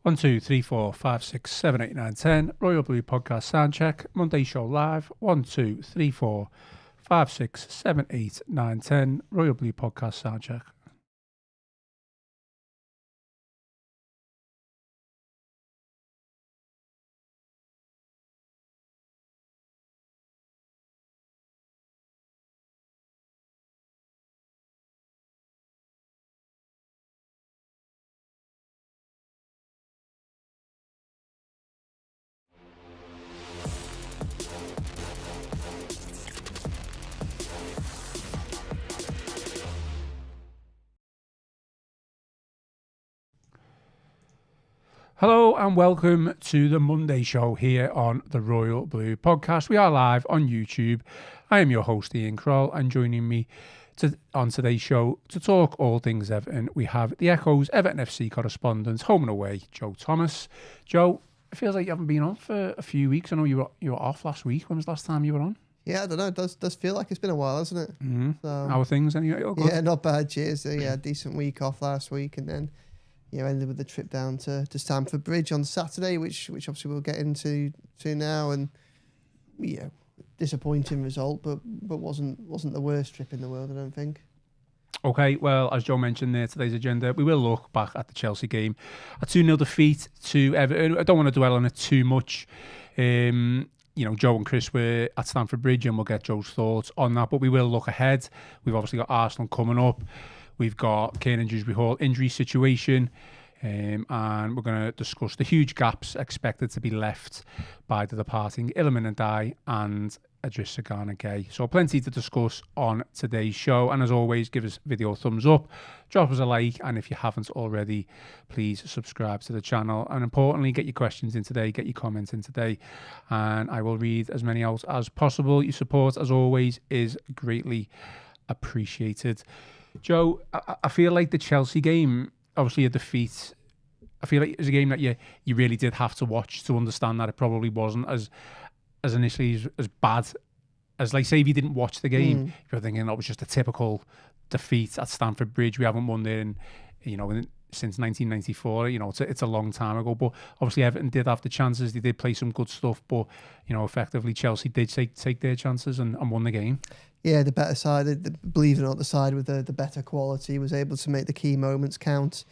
1, 2, 3, 4, 5, 6, 7, 8, 9, 10. Royal Blue Podcast Soundcheck. Monday show live. 1, 2, 3, 4, 5, 6, 7, 8, 9, 10. Royal Blue Podcast Soundcheck. Hello and welcome to the Monday show here on the Royal Blue Podcast. We are live on YouTube. I am your host Ian Croll, and joining me on today's show to talk all things Everton, we have the Echo's Everton FC correspondent, home and away, Joe Thomas. Joe, it feels like you haven't been on for a few weeks. I know you were off last week. When was the last time you were on? Yeah, I don't know. It does feel like it's been a while, hasn't it? Mm-hmm. So, how are things anyway? All good? Yeah, not bad. Cheers. Decent week off last week, and then ended with the trip down to Stamford Bridge on Saturday, which obviously we'll get into now. And disappointing result, but wasn't the worst trip in the world, I don't think. Okay, well, as Joe mentioned there, today's agenda, we will look back at the Chelsea game. A 2-0 defeat to Everton. I don't want to dwell on it too much. Joe and Chris were at Stamford Bridge, and we'll get Joe's thoughts on that, but we will look ahead. We've obviously got Arsenal coming up. We've got Dewsbury-Hall injury situation, and we're going to discuss the huge gaps expected to be left by the departing Iliman Ndiaye and Idrissa Gana Gueye. So plenty to discuss on today's show. And as always, give us video a thumbs up, drop us a like, and if you haven't already, please subscribe to the channel. And importantly, get your questions in today, get your comments in today, and I will read as many out as possible. Your support, as always, is greatly appreciated. Joe, I feel like the Chelsea game, obviously a defeat, I feel like it was a game that you really did have to watch to understand that it probably wasn't as initially as bad as, like, say if you didn't watch the game, you're thinking that was just a typical defeat at Stamford Bridge. We haven't won there since 1994. It's a long time ago, but obviously Everton did have the chances. They did play some good stuff, but effectively Chelsea did take their chances and won the game. Yeah, the better side, believe it or not, the side with the better quality was able to make the key moments count,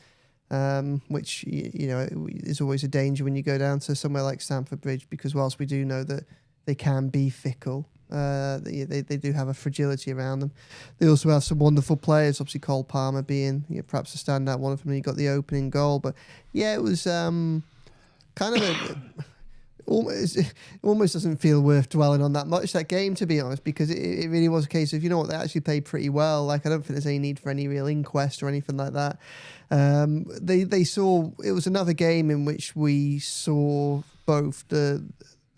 which is always a danger when you go down to somewhere like Stamford Bridge, because whilst we do know that they can be fickle, they do have a fragility around them. They also have some wonderful players, obviously Cole Palmer being perhaps a standout one of them. He got the opening goal, but yeah, it was kind of it almost doesn't feel worth dwelling on that much, that game, to be honest, because it really was a case of, they actually played pretty well. Like, I don't think there's any need for any real inquest or anything like that. They saw, it was another game in which we saw both the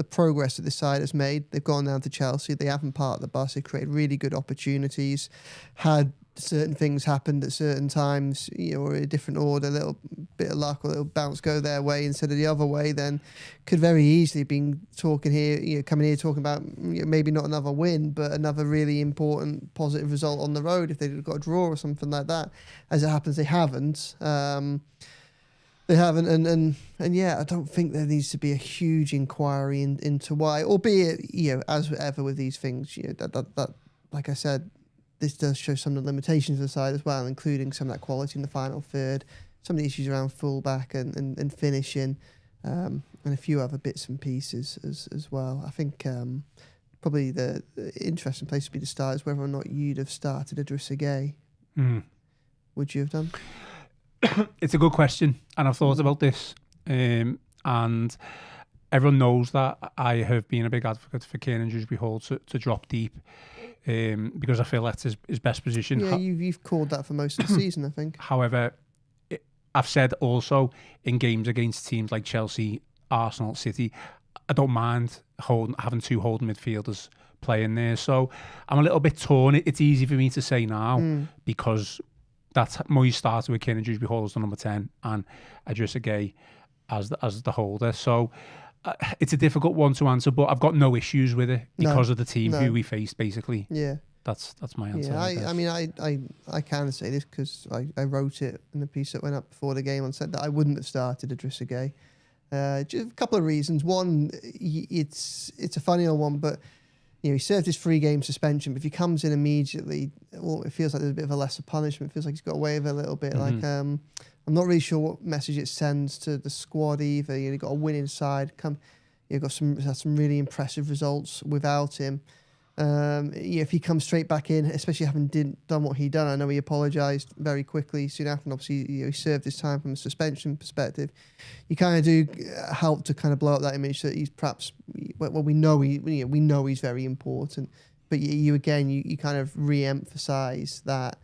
progress that this side has made. They've gone down to Chelsea. They haven't parked the bus. They created really good opportunities, had certain things happened at certain times, or in a different order, a little bit of luck or a little bounce go their way instead of the other way, then could very easily have been talking here, coming here talking about maybe not another win, but another really important positive result on the road if they'd got a draw or something like that. As it happens, they haven't. They haven't, and I don't think there needs to be a huge inquiry into why, albeit, as ever with these things, that like I said, this does show some of the limitations of the side as well, including some of that quality in the final third, some of the issues around fullback and finishing, and a few other bits and pieces as well. I think probably the interesting place to be to start is whether or not you'd have started Idrissa Gueye. Would you have done? It's a good question, and I've thought about this, and everyone knows that I have been a big advocate for Dewsbury-Hall to drop deep, because I feel that's his best position. Yeah, you've called that for most of the season, I think. However, I've said also in games against teams like Chelsea, Arsenal, City, I don't mind having two holding midfielders playing there. So I'm a little bit torn. It's easy for me to say now because that's Moyes started with Dewsbury-Hall as the number 10 and Idrissa Gueye as the holder. So it's a difficult one to answer, but I've got no issues with it because of the team who we faced, basically. Yeah. That's my answer. Yeah, I mean, I can say this because I wrote it in the piece that went up before the game and said that I wouldn't have started Idrissa Gueye. Just a couple of reasons. One, it's a funny old one, but he served his 3-game suspension. But if he comes in immediately, well, it feels like there's a bit of a lesser punishment. It feels like he's got away with it a little bit. Mm-hmm. Like I'm not really sure what message it sends to the squad either. You've got a winning side. You've got some really impressive results without him. If he comes straight back in, especially having done what he done, I know he apologised very quickly soon after. And obviously, he served his time from a suspension perspective. You kind of do help to kind of blow up that image that he's perhaps. Well, we know he's very important, but you kind of re-emphasise that.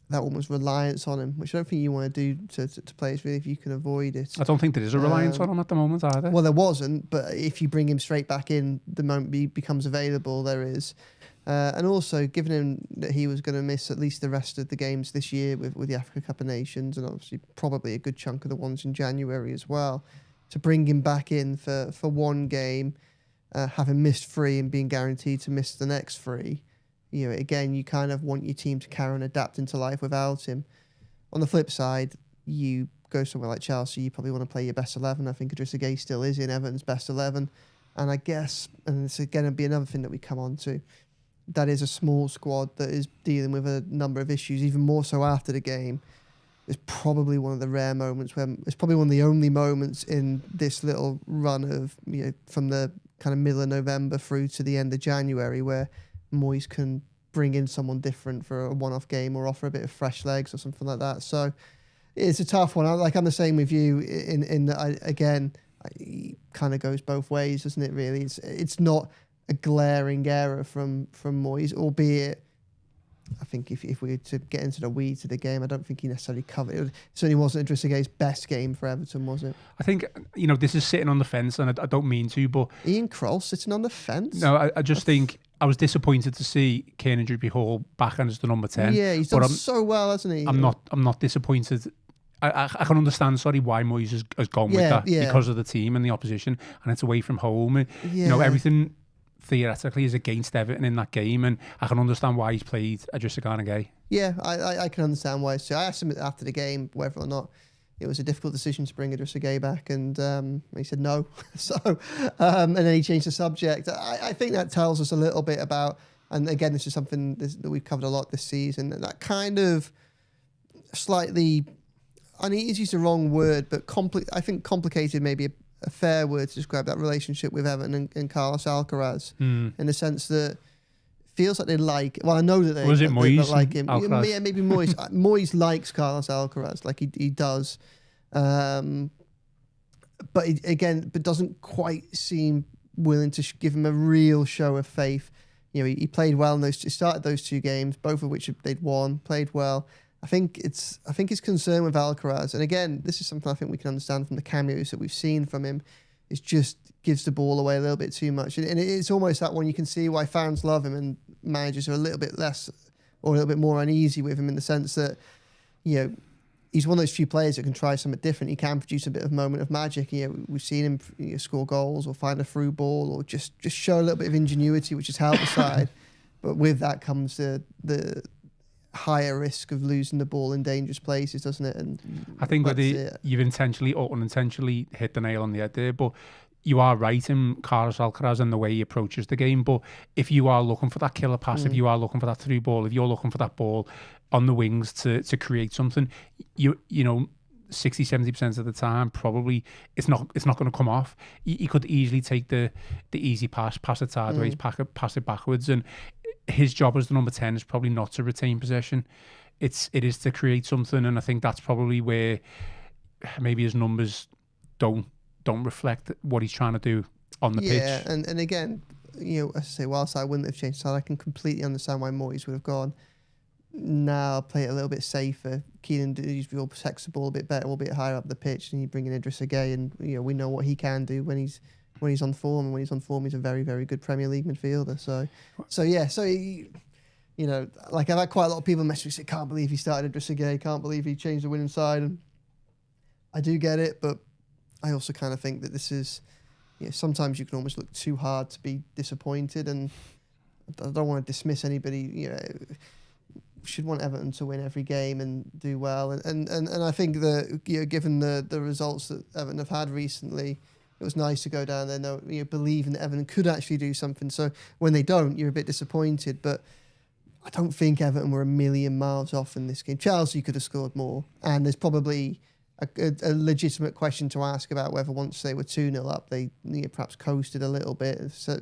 That almost reliance on him, which I don't think you want to do to players really if you can avoid it. I don't think there is a reliance on him at the moment either. Well, there wasn't, but if you bring him straight back in the moment he becomes available, there is. And also, given him that he was going to miss at least the rest of the games this year with the Africa Cup of Nations, and obviously probably a good chunk of the ones in January as well, to bring him back in for one game, having missed 3 and being guaranteed to miss the next 3, again, you kind of want your team to carry on adapting to life without him. On the flip side, you go somewhere like Chelsea, you probably want to play your best 11. I think Idrissa Gueye still is in Everton's best 11. And I guess, and it's going to be another thing that we come on to, that is a small squad that is dealing with a number of issues, even more so after the game. It's probably one of the rare moments it's probably one of the only moments in this little run of, from the kind of middle of November through to the end of January where Moyes can bring in someone different for a one-off game or offer a bit of fresh legs or something like that. So it's a tough one. I'm the same with you in that it kind of goes both ways, doesn't it? Really, it's not a glaring error from Moyes, albeit I think if we were to get into the weeds of the game, I don't think he necessarily covered it. It certainly wasn't Idrissa Gueye's best game for Everton, was it? I think this is sitting on the fence, and I don't mean to, but Ian Croll sitting on the fence. No, I just think. I was disappointed to see Kiernan Dewsbury-Hall back as the number 10. Yeah, he's done so well, hasn't he? I'm not disappointed. I can understand, why Moyes has gone with that because of the team and the opposition, and it's away from home. And, everything theoretically is against Everton in that game, and I can understand why he's played Idrissa Gueye. Yeah, I can understand why. So I asked him after the game whether or not it was a difficult decision to bring Idrissa Gueye back, and he said no. So, and then he changed the subject. I think that tells us a little bit about, and again, this is something that we've covered a lot this season, and that kind of slightly, uneasy is the wrong word, but I think complicated maybe a fair word to describe that relationship with Everton and Carlos Alcaraz, in the sense that feels like they like. Well, I know that they like him. Alcaraz? Yeah, maybe Moyes. Moyes likes Carlos Alcaraz, like he does, but but doesn't quite seem willing to give him a real show of faith. He played well in he started those 2 games, both of which they'd won. Played well. I think his concern with Alcaraz, and again, this is something I think we can understand from the cameos that we've seen from him, is just gives the ball away a little bit too much. And it's almost that one you can see why fans love him and managers are a little bit less or a little bit more uneasy with him, in the sense that, he's one of those few players that can try something different. He can produce a bit of moment of magic. We've seen him score goals or find a through ball or just show a little bit of ingenuity, which has helped the side. But with that comes the higher risk of losing the ball in dangerous places, doesn't it? And I think whether you've intentionally or unintentionally hit the nail on the head there, but you are right in Carlos Alcaraz and the way he approaches the game. But if you are looking for that killer pass, if you are looking for that through ball, if you're looking for that ball on the wings to create something, you know 60-70% of the time probably it's not going to come off. He could easily take the easy pass it sideways, pass it backwards, and his job as the number 10 is probably not to retain possession. It is to create something, and I think that's probably where maybe his numbers don't reflect what he's trying to do on the pitch. Yeah, and again, as I say, whilst I wouldn't have changed side, I can completely understand why Moyes would have gone, now I'll play it a little bit safer. Kiernan Dewsbury protects the ball a bit better, a little bit higher up the pitch, and you bring in Idrissa Gueye, and we know what he can do when he's on form, and when he's on form, he's a very, very good Premier League midfielder. Like I've had quite a lot of people message me say, can't believe he started Idrissa Gueye, can't believe he changed the winning side, and I do get it, but I also kind of think that this is, sometimes you can almost look too hard to be disappointed, and I don't want to dismiss anybody. Should want Everton to win every game and do well. And I think that given the results that Everton have had recently, it was nice to go down there, believing that Everton could actually do something. So when they don't, you're a bit disappointed. But I don't think Everton were a million miles off in this game. Chelsea could have scored more, and there's probably a legitimate question to ask about whether once they were 2-0 up, they perhaps coasted a little bit. So,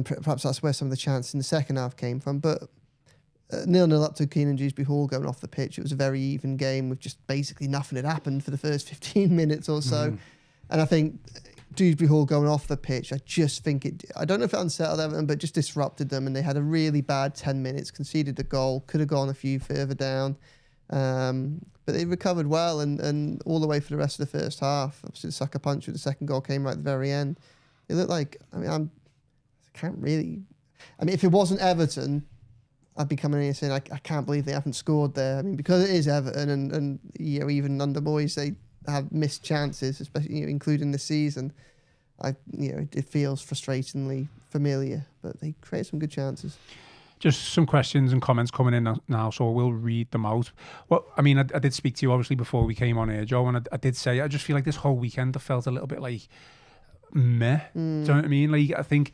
perhaps that's where some of the chances in the second half came from. But 0-0 up to Keenan Dewsbury-Hall going off the pitch, it was a very even game with just basically nothing had happened for the first 15 minutes or so. And I think Dewsbury-Hall going off the pitch, I don't know if it unsettled Everton, but just disrupted them, and they had a really bad 10 minutes, conceded the goal, could have gone a few further down. But they recovered well and all the way for the rest of the first half. Obviously, the sucker punch with the second goal came right at the very end. It looked like, if it wasn't Everton, I'd be coming in here saying, I can't believe they haven't scored there. I mean, because it is Everton and even under Moyes, they have missed chances, especially including this season. It feels frustratingly familiar, but they create some good chances. Just some questions and comments coming in now, so we'll read them out. Well, I mean, I did speak to you obviously before we came on here, Joe, and I did say I just feel like this whole weekend I felt a little bit like meh. Do you know what I mean? Like, I think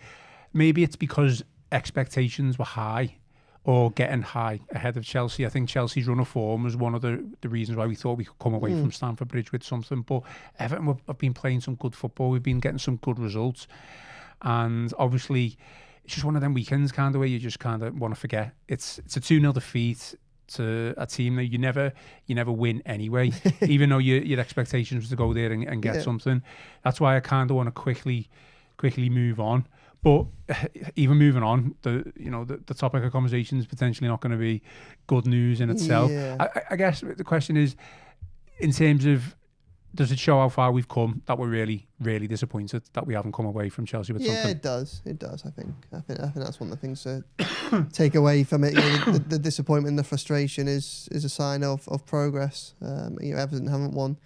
maybe it's because expectations were high or getting high ahead of Chelsea. I think Chelsea's run of form was one of the reasons why we thought we could come away from Stamford Bridge with something. But Everton have been playing some good football. We've been getting some good results. And obviously, it's just one of them weekends kind of where you just kind of want to forget. It's a 2-0 defeat to a team that you never win anyway, even though your expectations was to go there and get something. That's why I kind of want to quickly move on. But even moving on, the topic of conversation is potentially not going to be good news in itself. Yeah. I guess the question is, in terms of, does it show how far we've come that we're really, really disappointed that we haven't come away from Chelsea with something? Yeah, it does. I think that's one of the things to take away from it. The disappointment and the frustration is a sign of progress. Everton haven't won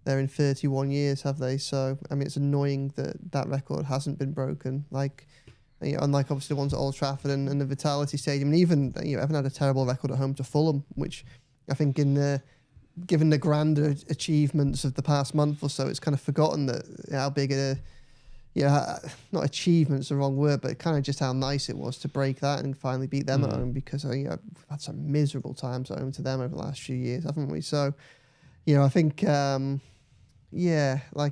there in 31 years, have they? So, I mean, it's annoying that record hasn't been broken. Like, unlike obviously the ones at Old Trafford and the Vitality Stadium, and even Everton had a terrible record at home to Fulham, which I think given the grander achievements of the past month or so, it's kind of forgotten that how big not achievement's the wrong word, but kind of just how nice it was to break that and finally beat them at home, because we've had some miserable times at home to them over the last few years, haven't we? So, I think,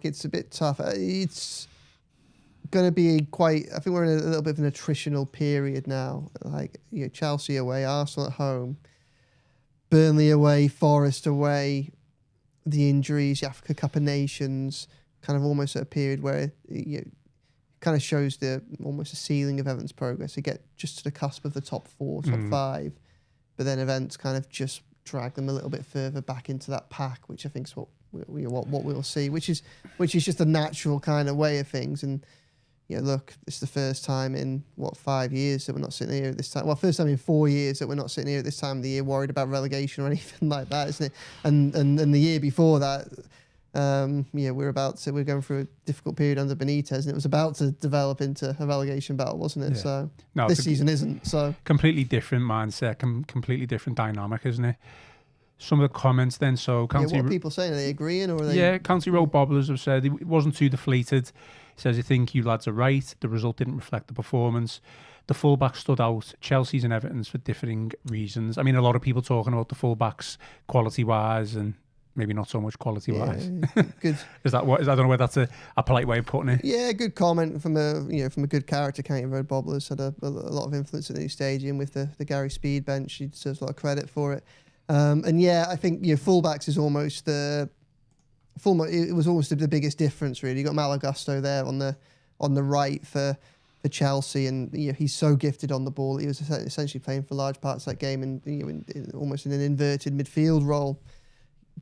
it's a bit tough. It's going to be I think we're in a little bit of an attritional period now. Like, Chelsea away, Arsenal at home, Burnley away, Forest away, the injuries, the Africa Cup of Nations, kind of almost at a period where it kind of shows almost a ceiling of Everton's progress. They get just to the cusp of the top 4, top 5, but then events kind of just drag them a little bit further back into that pack, which I think is what we'll see, which is just a natural kind of way of things. And look, it's the first time in 5 years that we're not sitting here at this time. Well, first time in 4 years that we're not sitting here at this time of the year worried about relegation or anything like that, isn't it? And the year before that, we're going through a difficult period under Benitez, and it was about to develop into a relegation battle, wasn't it? Yeah. So this season isn't. So completely different mindset, completely different dynamic, isn't it? Some of the comments then. So what are people saying? Are they agreeing or are they? Yeah, County Road Bobblers have said it wasn't too deflated. He says, I think you lads are right. The result didn't reflect the performance. The fullbacks stood out. Chelsea's and Everton's for differing reasons. I mean, a lot of people talking about the fullbacks quality-wise and maybe not so much quality-wise. Yeah, good. Is that what? I don't know whether that's a polite way of putting it. Yeah, good comment from a good character. County Road Bobblers had a lot of influence at the new stadium with the Gary Speed bench. He deserves a lot of credit for it. I think fullbacks is almost it was almost the biggest difference, really. You got Malo Gusto there on the right for Chelsea, and he's so gifted on the ball. He was essentially playing for large parts of that game, and almost in an inverted midfield role.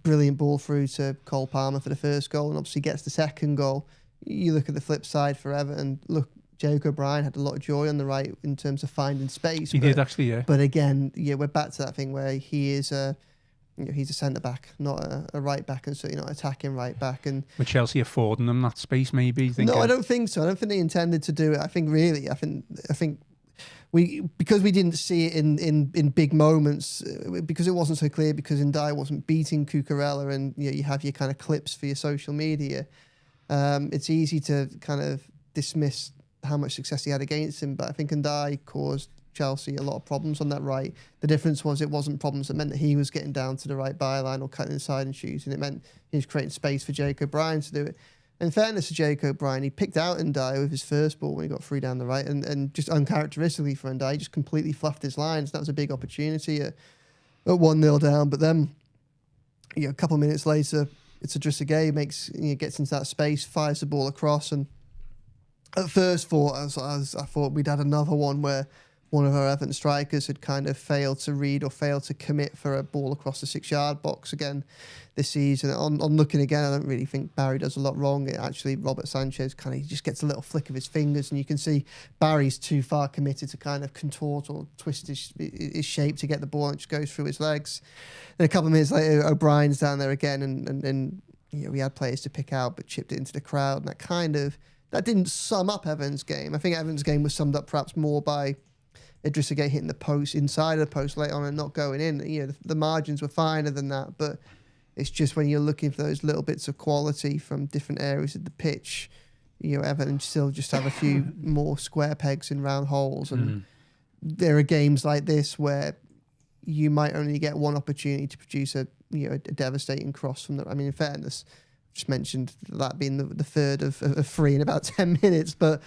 Brilliant ball through to Cole Palmer for the first goal, and obviously gets the second goal. You look at the flip side for Everton. Look, Jake O'Brien had a lot of joy on the right in terms of finding space. He did actually, yeah. But again, we're back to that thing where he is he's a centre back, not a right back, and certainly not attacking right back. And with Chelsea affording them that space, maybe. No, I don't think so. I don't think they intended to do it. I think because we didn't see it in big moments, because it wasn't so clear, because Ndiaye wasn't beating Cucurella, and you have your kind of clips for your social media. It's easy to kind of dismiss how much success he had against him, but I think Ndiaye caused Chelsea a lot of problems on that right. The difference was it wasn't problems that meant that he was getting down to the right byline or cutting inside and shooting. It meant he was creating space for Jake O'Brien to do it. In fairness to Jake O'Brien, he picked out Ndiaye with his first ball when he got through down the right, and just uncharacteristically for Ndiaye, he just completely fluffed his lines. That was a big opportunity at 1-0 down. But then, a couple of minutes later, it's Idrissa Gueye gets into that space, fires the ball across, and at first I thought we'd had another one where one of our Everton strikers had kind of failed to read or failed to commit for a ball across the 6-yard box again this season. On looking again, I don't really think Barry does a lot wrong. Actually, Robert Sanchez he just gets a little flick of his fingers, and you can see Barry's too far committed to kind of contort or twist his shape to get the ball, and it just goes through his legs. Then a couple of minutes later, O'Brien's down there again, and we had players to pick out, but chipped it into the crowd, and that didn't sum up Everton's game. I think Everton's game was summed up perhaps more by Idrissa Gueye hitting the post, inside of the post late on, and not going in. The margins were finer than that, but it's just when you're looking for those little bits of quality from different areas of the pitch, Everton still just have a few more square pegs in round holes. And there are games like this where you might only get one opportunity to produce a devastating cross from the. I mean, in fairness, just mentioned that being the third of 3 in about 10 minutes, but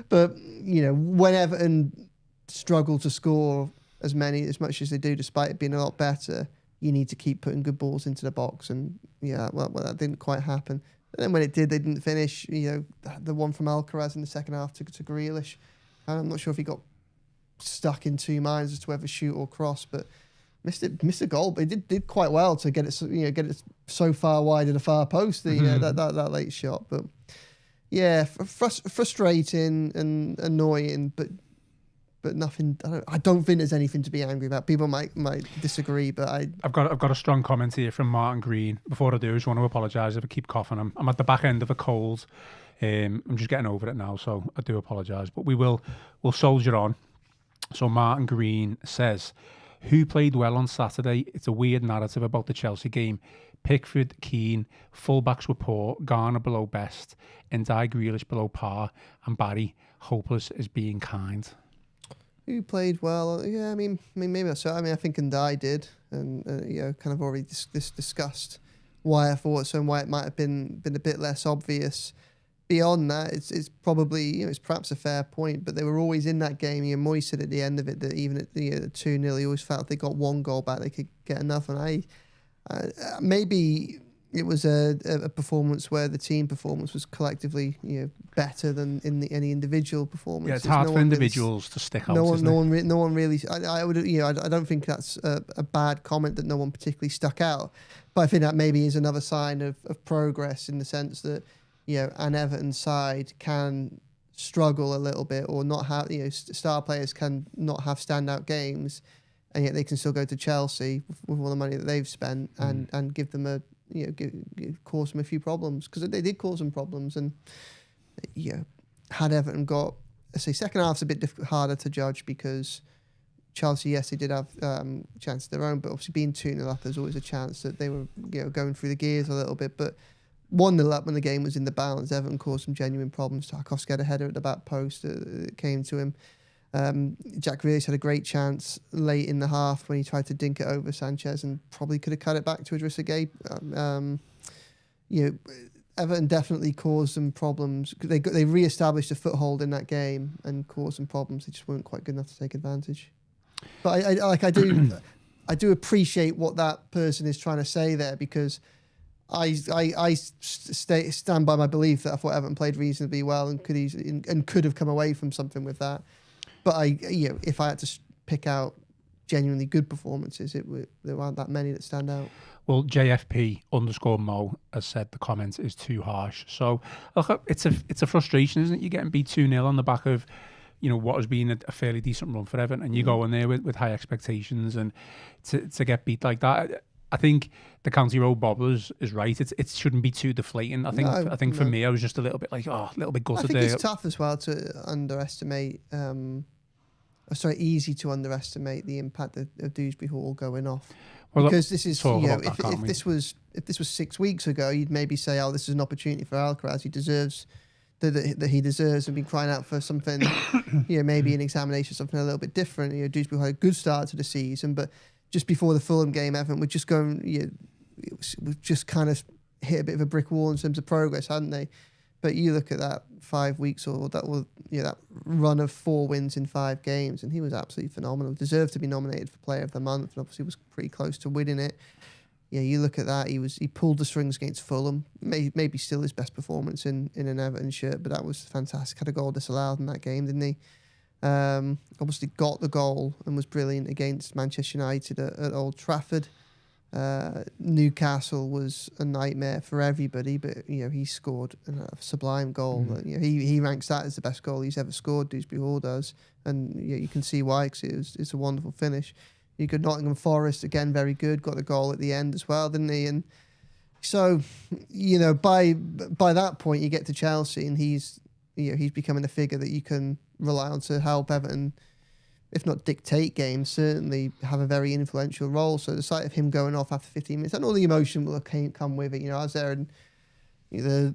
when Everton struggle to score as much as they do, despite it being a lot better, you need to keep putting good balls into the box, and that didn't quite happen. And then when it did, they didn't finish. The one from Alcaraz in the second half to Grealish, I'm not sure if he got stuck in two minds as to whether shoot or cross, but missed a goal. But he did quite well to get it so far wide of the far post. That late shot, but frustrating and annoying, but nothing. I don't think there's anything to be angry about. People might disagree, but I've got a strong comment here from Martin Green. Before I do, I just want to apologise if I keep coughing. I'm at the back end of a cold. I'm just getting over it now, so I do apologise. But we'll soldier on. So Martin Green says, who played well on Saturday? It's a weird narrative about the Chelsea game. Pickford, Keane, fullbacks were poor, Garner below best, Ndiaye, Grealish below par, and Barry hopeless as being kind. Who played well? Yeah, I mean, maybe so. I mean, I think Ndiaye did, and kind of already discussed why I thought so and why it might have been a bit less obvious. Beyond that, it's probably it's perhaps a fair point, but they were always in that game. Moyes said at the end of it that even at the 2-0, he always felt if they got one goal back, they could get enough. And maybe it was a performance where the team performance was collectively better than any individual performance. Yeah, it's hard for individuals to stick out. No one really. I would I don't think that's a bad comment that no one particularly stuck out, but I think that maybe is another sign of progress in the sense that an Everton side can struggle a little bit or not have star players can not have standout games, and yet they can still go to Chelsea with all the money that they've spent and give them cause them a few problems, because they did cause them problems. And had Everton got, let's say, second half's a bit harder to judge because Chelsea, yes, they did have chance of their own, but obviously being 2-0 up, there's always a chance that they were going through the gears a little bit. But 1-0 up when the game was in the balance, Everton caused some genuine problems. Tarkowski had a header at the back post that came to him. Jack Grealish had a great chance late in the half when he tried to dink it over Sanchez and probably could have cut it back to Idrissa Gueye. Everton definitely caused them problems. They re-established a foothold in that game and caused them problems. They just weren't quite good enough to take advantage. But I do appreciate what that person is trying to say there, because I stand by my belief that I thought Everton played reasonably well and could have come away from something with that. But if I had to pick out genuinely good performances, there aren't that many that stand out. Well, JFP_Mo has said the comment is too harsh. So look, it's a frustration, isn't it? You're getting beat 2-0 on the back of what has been a fairly decent run for Everton, and you go in there with high expectations, and to get beat like that. I think the County Road Bobblers is right. It shouldn't be too deflating. I think for me, I was just a little bit like, a little bit gutted there. I think it's tough as well to underestimate easy to underestimate the impact of Dewsbury-Hall going off. Well, because this is, you know, if this was 6 weeks ago, you'd maybe say, oh, this is an opportunity for Alcaraz. He deserves that he deserves, and been crying out for something, you know, maybe an examination, something a little bit different. You know, Dewsbury had a good start to the season, but just before the Fulham game, Everton were just going, you know, we've just kind of hit a bit of a brick wall in terms of progress, hadn't they? But you look at that 5 weeks or that run of 4 wins in 5 games, and he was absolutely phenomenal. Deserved to be nominated for Player of the Month, and obviously was pretty close to winning it. Yeah, you look at that. He pulled the strings against Fulham. Maybe still his best performance in an Everton shirt, but that was fantastic. Had a goal disallowed in that game, didn't he? Obviously got the goal and was brilliant against Manchester United at Old Trafford. Newcastle was a nightmare for everybody, but you know, he scored a sublime goal. You know, he ranks that as the best goal he's ever scored. Dewsbury-Hall does, and you know, you can see why, because it's a wonderful finish. You got Nottingham Forest again, very good. Got a goal at the end as well, didn't he? And so, you know, by that point, you get to Chelsea, and he's becoming a figure that you can rely on to help Everton, if not dictate games, certainly have a very influential role. So the sight of him going off after 15 minutes, and all the emotion will come with it. You know, I was there, and you know,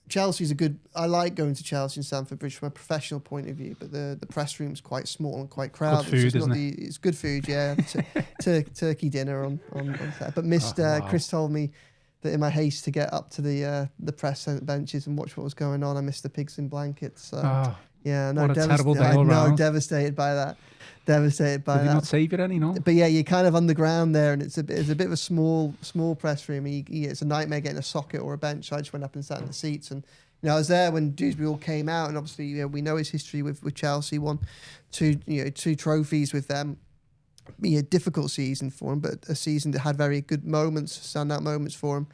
Chelsea's a good. I like going to Chelsea and Stamford Bridge from a professional point of view, but the press room's quite small and quite crowded. Good food, isn't it? It's good food, yeah. Turkey dinner on that. But wow. Chris told me that in my haste to get up to the press benches and watch what was going on, I missed the pigs in blankets. So. Yeah, no, what a terrible day all round. Devastated by that. Did he not save it any? No. But yeah, you're kind of underground there, and it's a bit of a small press room. It's a nightmare getting a socket or a bench. So I just went up and sat in the seats, and you know, I was there when Dewsbury-Hall came out, and obviously, you know, we know his history with Chelsea. Won two trophies with them. Yeah, difficult season for him, but a season that had very good moments, standout moments for him.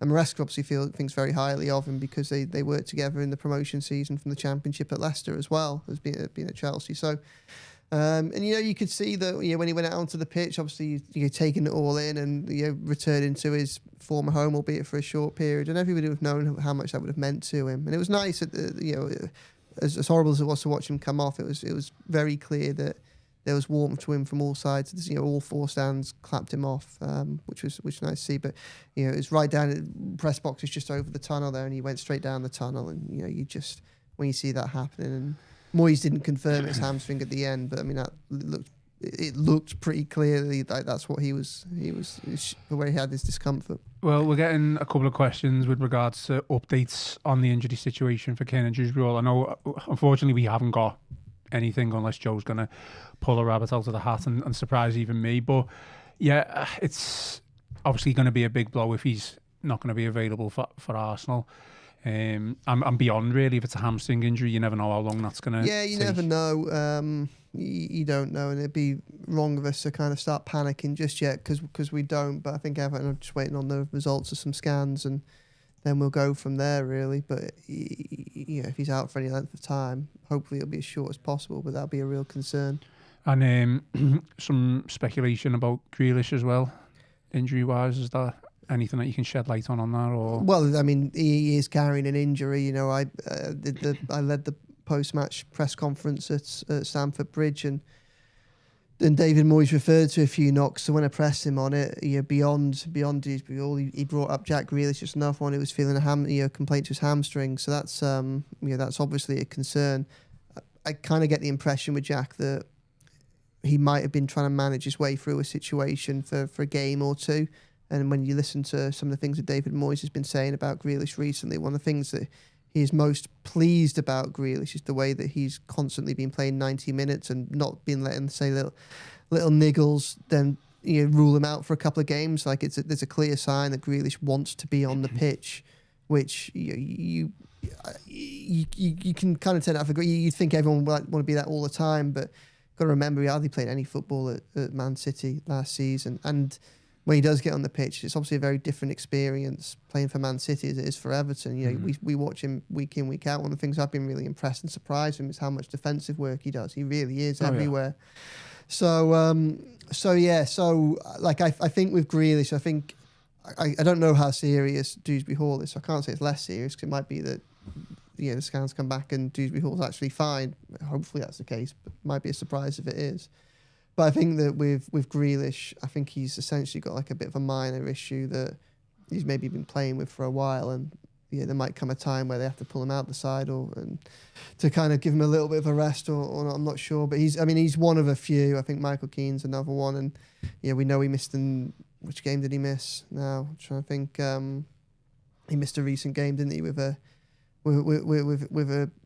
And Maresca obviously thinks very highly of him because they worked together in the promotion season from the Championship at Leicester as well as being at Chelsea. So, and you know, you could see that, you know, when he went out onto the pitch, obviously you know, taking it all in and, you know, returning to his former home, albeit for a short period, and everybody would have known how much that would have meant to him. And it was nice that you know, as horrible as it was to watch him come off, it was very clear that there was warmth to him from all sides. You know, all 4 stands clapped him off, which was nice to see. But you know, it was right down at press box is just over the tunnel there, and he went straight down the tunnel. And you know, you just when you see that happening, and Moyes didn't confirm his hamstring at the end, but I mean that looked pretty clearly that that's what he was where he had his discomfort. Well, we're getting a couple of questions with regards to updates on the injury situation for Kane and Dewsbury-Hall. I know, unfortunately, we haven't got anything unless Joe's going to pull a rabbit out of the hat and surprise even me. But yeah, it's obviously going to be a big blow if he's not going to be available for Arsenal. I'm beyond really if it's a hamstring injury. You never know how long that's going to Yeah, you never know. You don't know, and it'd be wrong of us to kind of start panicking just yet because we don't. But I think Everton are just waiting on the results of some scans, and then we'll go from there, really. But you know, if he's out for any length of time, hopefully it'll be as short as possible, but that'll be a real concern. And some speculation about Grealish as well, injury-wise. Is that anything that you can shed light on that? Or well, I mean, he is carrying an injury. You know, I led the post-match press conference at Stamford Bridge, and David Moyes referred to a few knocks. So when I pressed him on it, you know, beyond Dewsbury-Hall, he brought up Jack Grealish, just another one who was feeling a complaint to his hamstring. So that's that's obviously a concern. I kind of get the impression with Jack that he might have been trying to manage his way through a situation for a game or two. And when you listen to some of the things that David Moyes has been saying about Grealish recently, one of the things that he is most pleased about Grealish is the way that he's constantly been playing 90 minutes and not been letting, say, little niggles, then rule him out for a couple of games. Like there's a clear sign that Grealish wants to be on the pitch, which you can kind of take that for granted. You'd think everyone would want to be that all the time, but got to remember he hardly played any football at Man City last season, and when he does get on the pitch, it's obviously a very different experience playing for Man City as it is for Everton. You know, we watch him week in, week out. One of the things I've been really impressed and surprised with him is how much defensive work he does. He really is everywhere. Yeah. So like I think with Grealish, I don't know how serious Dewsbury-Hall is. So I can't say it's less serious because it might be that the scans come back and Dewsbury-Hall's actually fine. Hopefully that's the case, but might be a surprise if it is. But I think that with Grealish, I think he's essentially got like a bit of a minor issue that he's maybe been playing with for a while, and there might come a time where they have to pull him out the side and to kind of give him a little bit of a rest, or I'm not sure. But he's one of a few. I think Michael Keane's another one, and we know he missed which game did he miss? Now I'm trying to think. He missed a recent game, didn't he, with a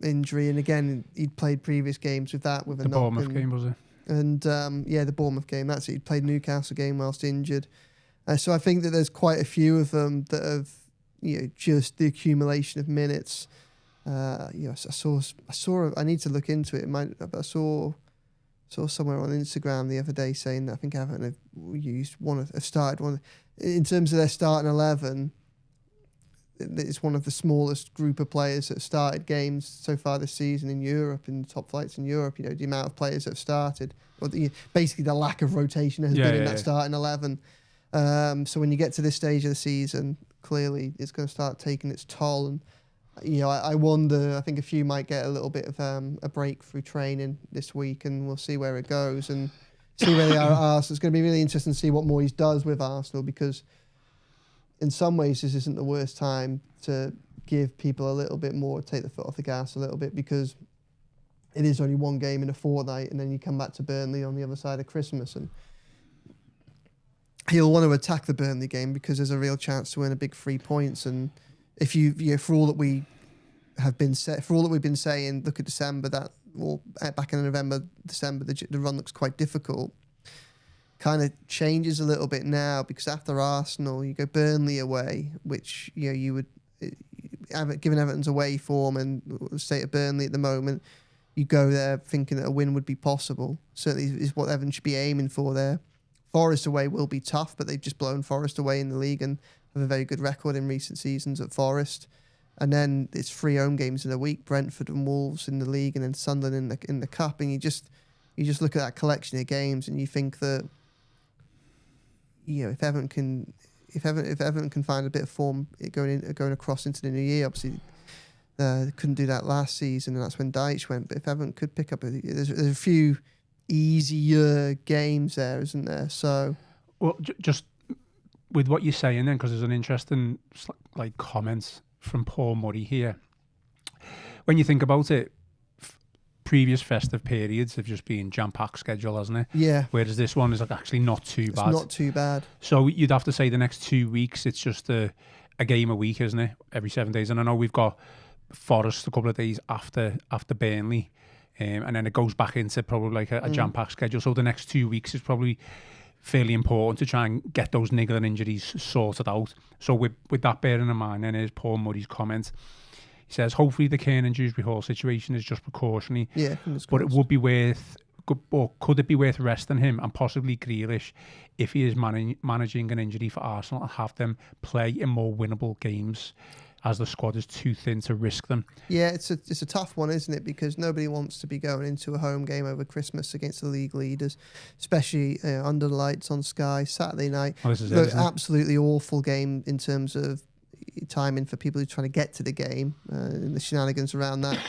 injury, and again he'd played previous games with that with a knock. The Bournemouth game, was it? And the Bournemouth game. That's it. He played Newcastle game whilst injured. So I think that there's quite a few of them that have just the accumulation of minutes. I saw. I need to look into it. But I saw somewhere on Instagram the other day saying that I think Everton have started one in terms of their starting 11. It's one of the smallest group of players that have started games so far this season in Europe, in the top flights in Europe. The amount of players that have started, or basically the lack of rotation has been in that starting 11. So when you get to this stage of the season, clearly it's going to start taking its toll. And I wonder. I think a few might get a little bit of a break through training this week, and we'll see where it goes and see where they are at Arsenal. It's going to be really interesting to see what Moyes does with Arsenal, because in some ways this isn't the worst time to give people a little bit more, take the foot off the gas a little bit, because it is only one game in a fortnight, and then you come back to Burnley on the other side of Christmas, and he'll want to attack the Burnley game because there's a real chance to win a big 3 points. And if for all that we've been saying, look at December, back in November, December, the run looks quite difficult. Kind of changes a little bit now, because after Arsenal you go Burnley away, which you would, given Everton's away form and the state of Burnley at the moment, you go there thinking that a win would be possible. Certainly is what Everton should be aiming for there. Forest away will be tough, but they've just blown Forest away in the league and have a very good record in recent seasons at Forest. And then it's 3 home games in a week: Brentford and Wolves in the league, and then Sunderland in the cup. And you just look at that collection of games and you think that if Everton can find a bit of form going across into the new year, obviously they couldn't do that last season, and that's when Dyche went. But if Everton could pick up, there's a few easier games there, isn't there? So, well, just with what you're saying then, because there's an interesting comments from Paul Murray here. When you think about it, previous festive periods have just been jam-packed schedule, hasn't it? Yeah. Whereas this one is actually not too bad. It's not too bad. So you'd have to say the next 2 weeks, it's just a game a week, isn't it? Every 7 days. And I know we've got Forest a couple of days after Burnley. And then it goes back into probably a jam-packed schedule. So the next 2 weeks is probably fairly important to try and get those niggling injuries sorted out. So with that bearing in mind, then here's Paul Murray's comment. He says, hopefully the Kane and Dewsbury-Hall situation is just precautionary. Yeah, but it would be could it be worth resting him and possibly Grealish if he is managing an injury for Arsenal, and have them play in more winnable games, as the squad is too thin to risk them? Yeah, it's a tough one, isn't it? Because nobody wants to be going into a home game over Christmas against the league leaders, especially under the lights on Sky Saturday night. Oh, this is it, absolutely awful game in terms of timing for people who are trying to get to the game, and the shenanigans around that.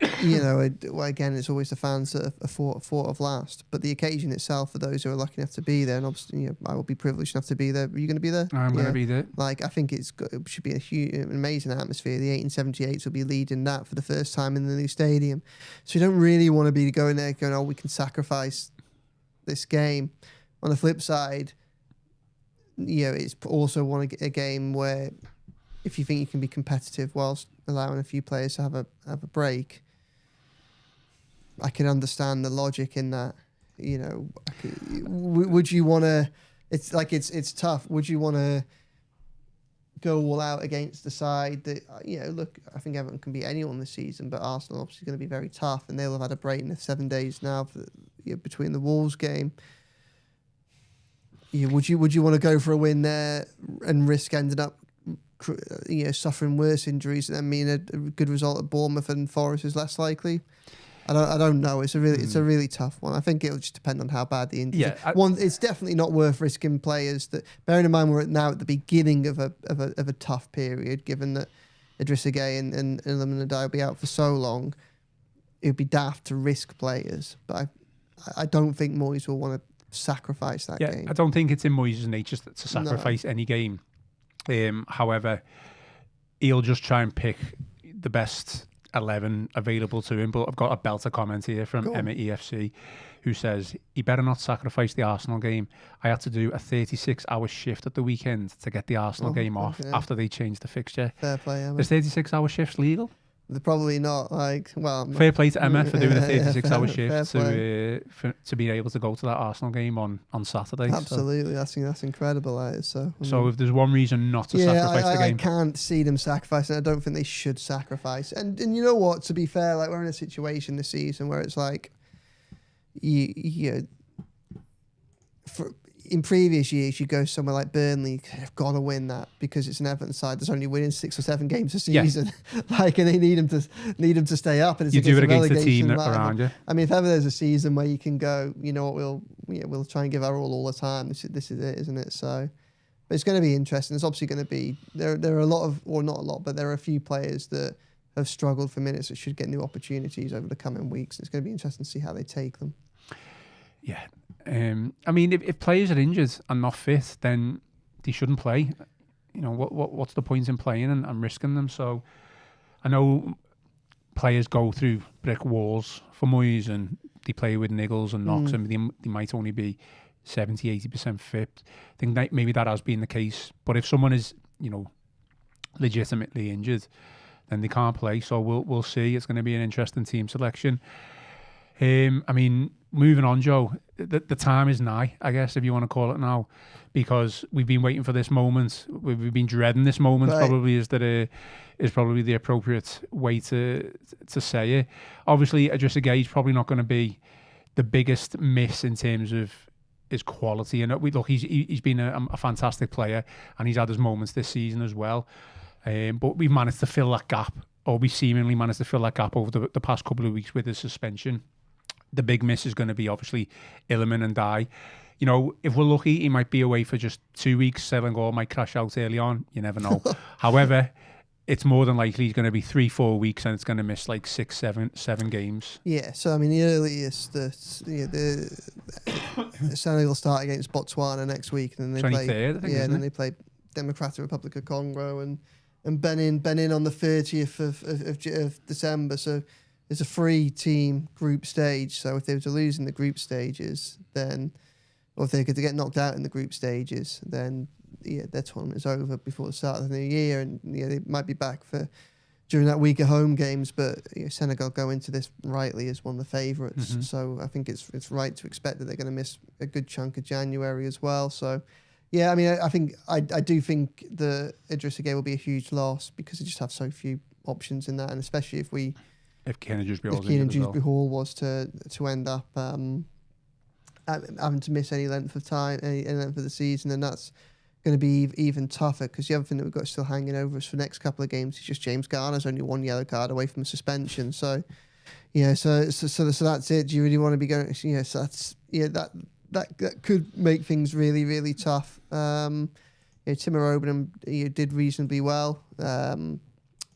Again, it's always the fans that are thought of last. But the occasion itself, for those who are lucky enough to be there, and obviously, I will be privileged enough to be there. Are you going to be there? I'm going to be there. I think it should be an amazing atmosphere. The 1878s will be leading that for the first time in the new stadium. So you don't really want to be going there going, oh, we can sacrifice this game. On the flip side, it's also a game where if you think you can be competitive whilst allowing a few players to have a break, I can understand the logic in that. Would you want to? It's tough. Would you want to go all out against the side that look? I think Everton can beat anyone this season, but Arsenal obviously going to be very tough, and they'll have had a break in the 7 days now between the Wolves game. Would you want to go for a win there and risk ending up suffering worse injuries, and then mean a good result at Bournemouth and Forest is less likely? I don't know. It's a really tough one. I think it'll just depend on how bad the injury. Yeah, it's definitely not worth risking players that. Bearing in mind we're now at the beginning of a tough period, given that Idrissa Gueye and Iliman Ndiaye will be out for so long, it would be daft to risk players. But I don't think Moyes will want to sacrifice that game. I don't think it's in Moyes' nature to sacrifice any game. However, he'll just try and pick the best 11 available to him. But I've got a belter comment here from Emma EFC who says, he better not sacrifice the Arsenal game. I had to do a 36-hour shift at the weekend to get the Arsenal game off after they changed the fixture. Fair play, Emma. Is 36-hour shifts legal? They're probably not. Fair play to Emma for doing a 36-hour shift to be able to go to that Arsenal game on Saturday. Absolutely, that's incredible. That is, so if there's one reason not to sacrifice the game, I can't see them sacrificing. I don't think they should sacrifice. And you know what? To be fair, like we're in a situation this season where it's like in previous years, you go somewhere like Burnley, they've got to win that because it's an Everton side that's only winning 6 or 7 games a season. And they need them to stay up. And it's you do it against the team around you. I mean, if ever there's a season where you can go, you know what, we'll try and give our all the time. This is it, isn't it? So, but it's going to be interesting. It's obviously going to be there are a lot of, or not a lot, but there are a few players that have struggled for minutes that should get new opportunities over the coming weeks. It's going to be interesting to see how they take them. Yeah. I mean, if players are injured and not fit, then they shouldn't play. You know, what's the point in playing and risking them? So I know players go through brick walls for Moyes and they play with niggles and knocks and they might only be 70, 80% fit. I think that maybe that has been the case. But if someone is, legitimately injured, then they can't play. So we'll see. It's going to be an interesting team selection. I mean, moving on, Joe, the time is nigh, I guess, if you want to call it now, because we've been waiting for this moment. We've been dreading this moment, right. Probably is probably the appropriate way to say it. Obviously, Idrissa Gueye is probably not going to be the biggest miss in terms of his quality. And he's been a fantastic player, and he's had his moments this season as well. But we've managed to fill that gap, or we seemingly managed to fill that gap over the past couple of weeks with his suspension. The big miss is going to be obviously Iliman Ndiaye. If we're lucky, he might be away for just 2 weeks. Selling goal might crash out early on. You never know. However, it's more than likely he's going to be 3-4 weeks, and it's going to miss like 6-7 games. Yeah. So I mean, the earliest the Senegal will start against Botswana next week, and then they 23rd, play. I think, and then they play Democratic Republic of Congo and Benin on the 30th of December. So it's a 3-team group stage. So if they were to lose in the group stages, then, or if they could get knocked out in the group stages, then their tournament is over before the start of the new year, and they might be back for during that week of home games. But Senegal go into this rightly as one of the favourites. Mm-hmm. So I think it's right to expect that they're going to miss a good chunk of January as well. So. Yeah, I mean, I do think the Idrissa Gueye will be a huge loss because they just have so few options in that, and especially if Keenan Dewsbury-Hall was to end up having to miss any length of time, any length of the season, then that's going to be even tougher. Because the other thing that we've got still hanging over us for the next couple of games is just James Garner's only 1 yellow card away from a suspension. So, so that's it. Do you really want to be going? So that's That could make things really, really tough. Timo Roberham did reasonably well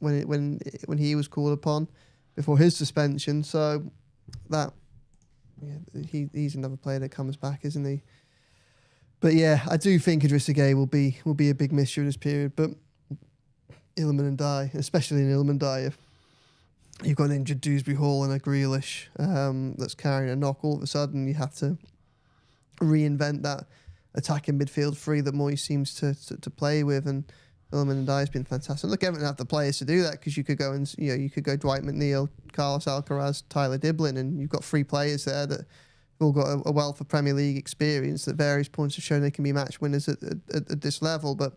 when he was called upon before his suspension. So he's another player that comes back, isn't he? But I do think Idrissa Gueye will be a big miss during this period. But Iliman Ndiaye, especially in Iliman Ndiaye, if you've got an injured Dewsbury-Hall and a Grealish that's carrying a knock, all of a sudden you have to reinvent that attacking midfield three that Moyes seems to play with, and Iliman Ndiaye has been fantastic. Look, Everton have the players to do that because you could go and you could go Dwight McNeil, Carlos Alcaraz, Tyler Diblin, and you've got 3 players there that have all got a wealth of Premier League experience at various points have shown they can be match winners at this level. But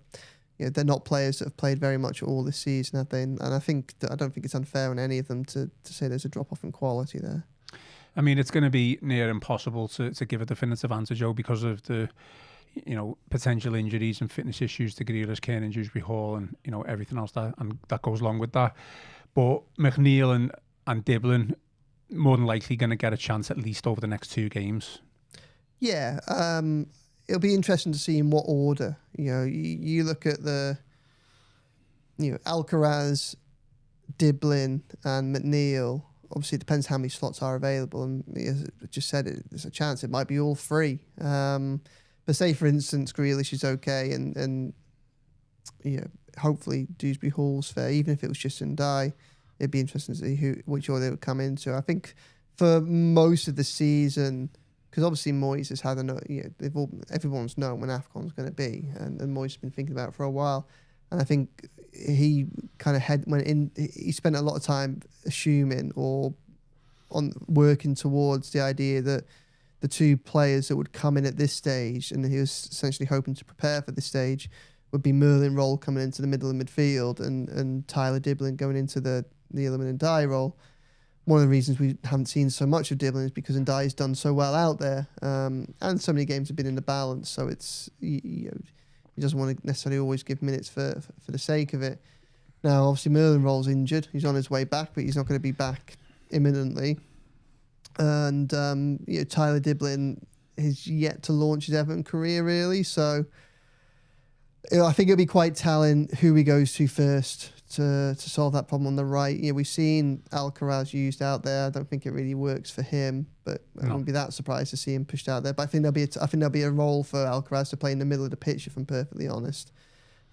they're not players that have played very much all this season, have they? And I don't think it's unfair on any of them to say there's a drop off in quality there. I mean, it's going to be near impossible to give a definitive answer, Joe, because of the, potential injuries and fitness issues to Grealish, Kane and Dewsbury-Hall and, everything else that goes along with that. But McNeil and Diblin more than likely going to get a chance at least over the next 2 games. Yeah. It'll be interesting to see in what order. You look at Alcaraz, Diblin, and McNeil. Obviously, it depends how many slots are available, and as I just said, there's a chance it might be all free. But say, for instance, Grealish is okay, and hopefully Dewsbury-Hall's fair. Even if it was just Ndiaye, it'd be interesting to see which order they would come into. I think for most of the season, because obviously Moyes has had everyone's known when AFCON's going to be, and Moyes has been thinking about it for a while. And I think he kind of he spent a lot of time assuming or on working towards the idea that the two players that would come in at this stage, and he was essentially hoping to prepare for this stage, would be Merlin Roll coming into the middle of midfield and Tyler Diblin going into the Iliman Ndiaye role. One of the reasons we haven't seen so much of Diblin is because Ndiaye's done so well out there, and so many games have been in the balance, so it's he doesn't want to necessarily always give minutes for the sake of it. Now, obviously, Merlin Roll's injured. He's on his way back, but he's not going to be back imminently. And Tyler Diblin has yet to launch his Everton career, really. So I think it'll be quite telling who he goes to first to solve that problem on the right. We've seen Alcaraz used out there. I don't think it really works for him, but I wouldn't be that surprised to see him pushed out there. But I think there'll be a role for Alcaraz to play in the middle of the pitch, if I'm perfectly honest.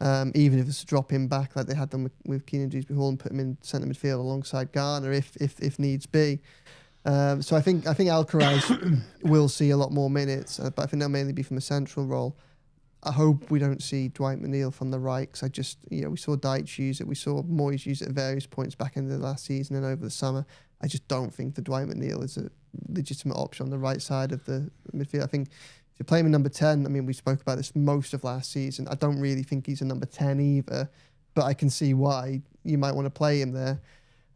Even if it's to drop him back like they had done with Keenan Dewsbury-Hall and put him in centre midfield alongside Garner if needs be. So I think Alcaraz will see a lot more minutes, but I think they'll mainly be from a central role. I hope we don't see Dwight McNeil from the right, because we saw Deitch use it, we saw Moyes use it at various points back in the last season and over the summer. I just don't think that Dwight McNeil is a legitimate option on the right side of the midfield. I think if you play him in number 10, we spoke about this most of last season, I don't really think he's a number 10 either, but I can see why you might want to play him there.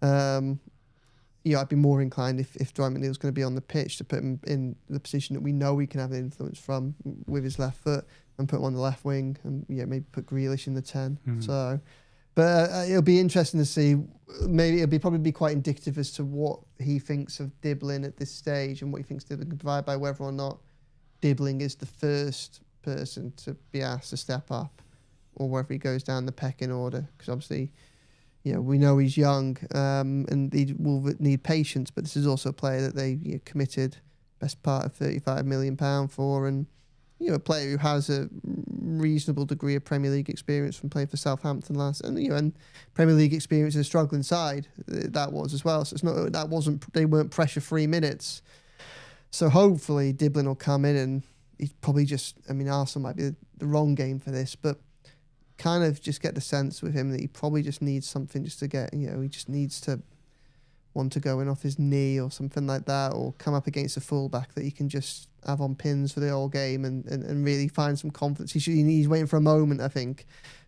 I'd be more inclined if Dwight McNeil's going to be on the pitch to put him in the position that we know he can have an influence from with his left foot, and put him on the left wing, and maybe put Grealish in the 10. So, but it'll be interesting to see. Maybe it'll probably be quite indicative as to what he thinks of Diblin at this stage, and what he thinks Diblin can provide, by whether or not Diblin is the first person to be asked to step up, or whether he goes down the pecking order. Because obviously, we know he's young, and he will need patience. But this is also a player that they committed best part of £35 million for, and a player who has a reasonable degree of Premier League experience from playing for Southampton last, and Premier League experience in a struggling side that was as well. So it's not they weren't pressure-free minutes. So hopefully Diblin will come in, and he's probably Arsenal might be the wrong game for this, but kind of just get the sense with him that he probably just needs something just to get, he just needs to want to go in off his knee or something like that, or come up against a fullback that he can just have on pins for the whole game and really find some confidence. He's waiting for a moment, I think.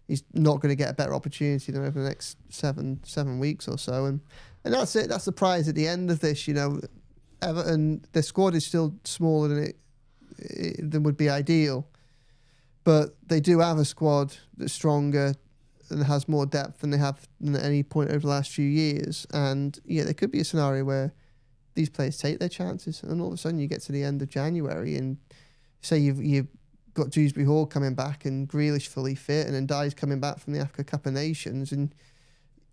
He's not going to get a better opportunity than over the next seven weeks or so. And that's it. That's the prize at the end of this. Everton, their squad is still smaller than would be ideal, but they do have a squad that's stronger and has more depth than they have than at any point over the last few years. And there could be a scenario where these players take their chances, and all of a sudden you get to the end of January, and say you've got Dewsbury-Hall coming back and Grealish fully fit, and then Ndiaye's coming back from the Africa Cup of Nations, and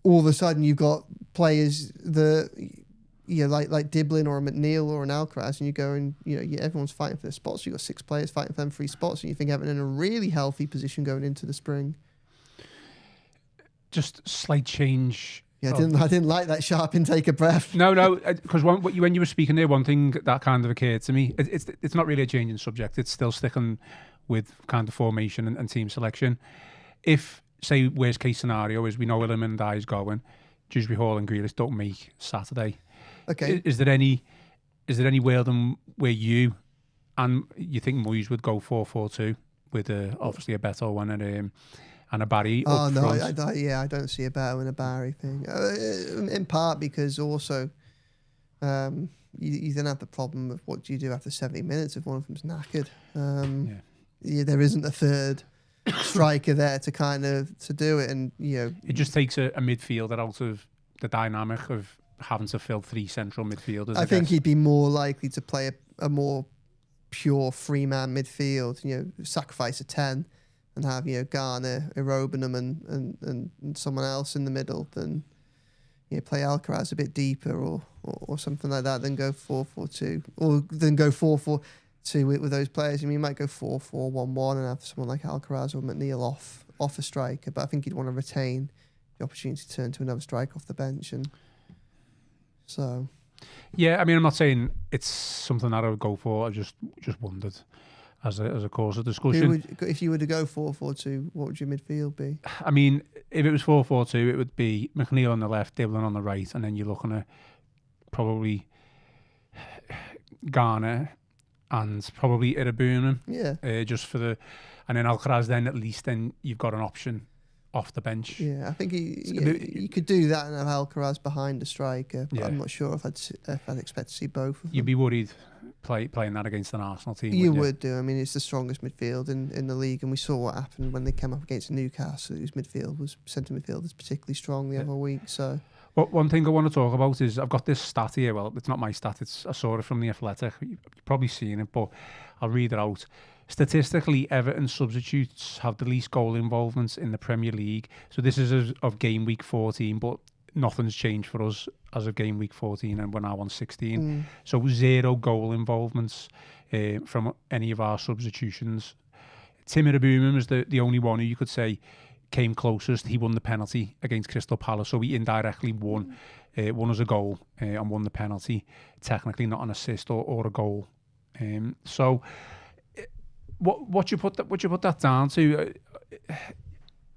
all of a sudden you've got players that like Diblin or a McNeil or an Alcaraz, and you go and everyone's fighting for their spots. You've got 6 players fighting for them 3 spots, and you think Everton in a really healthy position going into the spring. Just slight change. Yeah, I didn't like that sharp intake of breath. No, because when you were speaking there, one thing that kind of occurred to me, it's not really a changing subject. It's still sticking with kind of formation and team selection. If, say, worst case scenario is we know Iliman and Ndiaye's going, Dewsbury-Hall and Grealish don't make Saturday. Okay. Is there any world where you think Moyes would go 4-4-2 with obviously a Beto one and a Barry? Oh no, I don't see a Beto and a Barry thing. In part because also you then have the problem of what do you do after 70 minutes if one of them's knackered. There isn't a third striker there to do it, and it just takes a midfielder out of the dynamic of having to fill 3 central midfielders. I think he'd be more likely to play a more pure 3-man midfield, sacrifice a 10 and have Garner, Irobenham, and someone else in the middle, then play Alcaraz a bit deeper or something like that. Then go 4-4-2, or then go 4-4-2 with those players. I mean, you might go 4-4-1-1 and have someone like Alcaraz or McNeil off a striker, but I think you'd want to retain the opportunity to turn to another striker off the bench, and so. Yeah, I mean, I'm not saying it's something that I would go for. I just wondered as a course of discussion. If you were to go 4-4-2, what would your midfield be? I mean, if it was 4-4-2, it would be McNeil on the left, Dibblin on the right, and then you're looking at probably Garner and probably Irobenham. Yeah. Just for the, and then Alcaraz. Then at least then you've got an option off the bench. Yeah, I think you could do that and have Alcaraz behind the striker, but I'm not sure if I'd expect to see both of them. You'd be worried playing that against an Arsenal team. You would do. I mean, it's the strongest midfield in the league, and we saw what happened when they came up against Newcastle, whose centre midfield was particularly strong the other week. So, one thing I want to talk about is I've got this stat here. Well, it's not my stat. I saw it from The Athletic. You've probably seen it, but I'll read it out. Statistically, Everton substitutes have the least goal involvements in the Premier League. So this is of game week 14, but nothing's changed for us as of game week 14, and we're now on 16. So 0 goal involvements from any of our substitutions. Tim Irobenham is the only one who you could say came closest. He won the penalty against Crystal Palace, so he indirectly won as a goal and won the penalty. Technically not an assist or a goal. So what you put that down to?